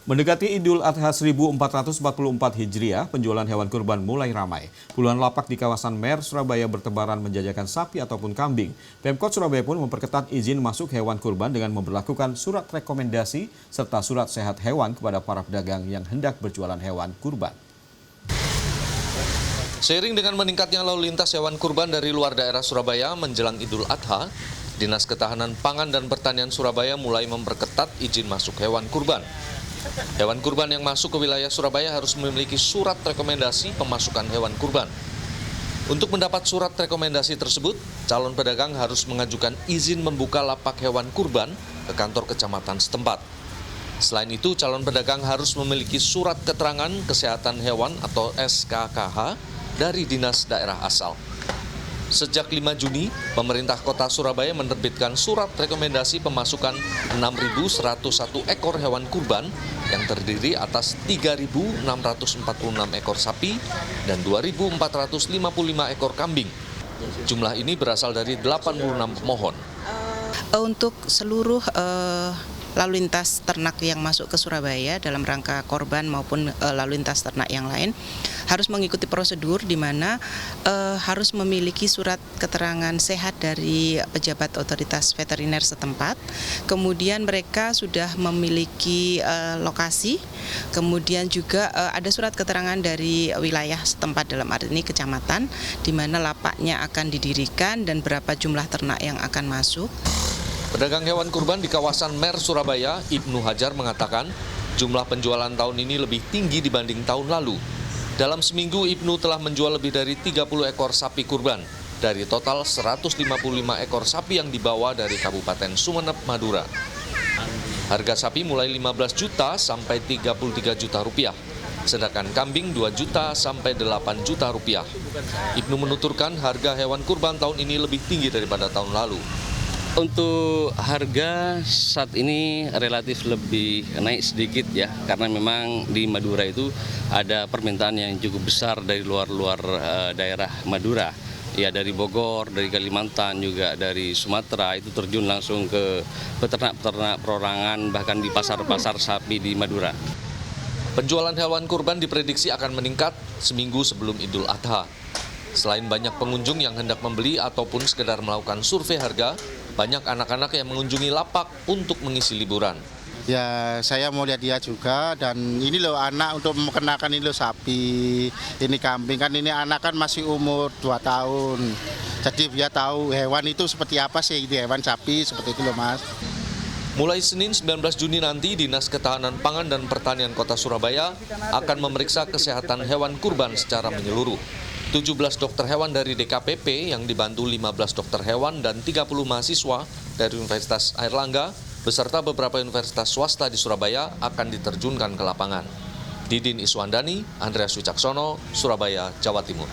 Mendekati Idul Adha 1444 Hijriah, penjualan hewan kurban mulai ramai. Puluhan lapak di kawasan Mer, Surabaya bertebaran menjajakan sapi ataupun kambing. Pemkot Surabaya pun memperketat izin masuk hewan kurban dengan memberlakukan surat rekomendasi serta surat sehat hewan kepada para pedagang yang hendak berjualan hewan kurban. Seiring dengan meningkatnya lalu lintas hewan kurban dari luar daerah Surabaya menjelang Idul Adha, Dinas Ketahanan Pangan dan Pertanian Surabaya mulai memperketat izin masuk hewan kurban. Hewan kurban yang masuk ke wilayah Surabaya harus memiliki surat rekomendasi pemasukan hewan kurban. Untuk mendapat surat rekomendasi tersebut, calon pedagang harus mengajukan izin membuka lapak hewan kurban ke kantor kecamatan setempat. Selain itu, calon pedagang harus memiliki surat keterangan kesehatan hewan atau SKKH dari dinas daerah asal. Sejak 5 Juni, pemerintah kota Surabaya menerbitkan surat rekomendasi pemasukan 6.101 ekor hewan kurban yang terdiri atas 3.646 ekor sapi dan 2.455 ekor kambing. Jumlah ini berasal dari 86 pemohon. Untuk seluruh lalu lintas ternak yang masuk ke Surabaya dalam rangka korban maupun lalu lintas ternak yang lain harus mengikuti prosedur di mana harus memiliki surat keterangan sehat dari pejabat otoritas veteriner setempat. Kemudian mereka sudah memiliki lokasi, kemudian juga ada surat keterangan dari wilayah setempat dalam arti ini kecamatan di mana lapaknya akan didirikan dan berapa jumlah ternak yang akan masuk. Pedagang hewan kurban di kawasan Mer, Surabaya, Ibnu Hajar mengatakan jumlah penjualan tahun ini lebih tinggi dibanding tahun lalu. Dalam seminggu, Ibnu telah menjual lebih dari 30 ekor sapi kurban dari total 155 ekor sapi yang dibawa dari Kabupaten Sumeneb, Madura. Harga sapi mulai 15 juta sampai 33 juta rupiah, sedangkan kambing 2 juta sampai 8 juta rupiah. Ibnu menuturkan harga hewan kurban tahun ini lebih tinggi daripada tahun lalu. Untuk harga saat ini relatif lebih naik sedikit ya, karena memang di Madura itu ada permintaan yang cukup besar dari luar daerah Madura. Ya dari Bogor, dari Kalimantan, juga dari Sumatera itu terjun langsung ke peternak-peternak perorangan bahkan di pasar-pasar sapi di Madura. Penjualan hewan kurban diprediksi akan meningkat seminggu sebelum Idul Adha. Selain banyak pengunjung yang hendak membeli ataupun sekedar melakukan survei harga, banyak anak-anak yang mengunjungi lapak untuk mengisi liburan. Ya, saya mau lihat dia juga, dan ini loh anak untuk mengenakan ini loh sapi, ini kambing, kan ini anak kan masih umur 2 tahun. Jadi dia tahu hewan itu seperti apa sih, ini hewan sapi, seperti itu loh Mas. Mulai Senin 19 Juni nanti, Dinas Ketahanan Pangan dan Pertanian Kota Surabaya akan memeriksa kesehatan hewan kurban secara menyeluruh. 17 dokter hewan dari DKPP yang dibantu 15 dokter hewan dan 30 mahasiswa dari Universitas Airlangga beserta beberapa universitas swasta di Surabaya akan diterjunkan ke lapangan. Didin Iswandani, Andreas Wicaksono, Surabaya, Jawa Timur.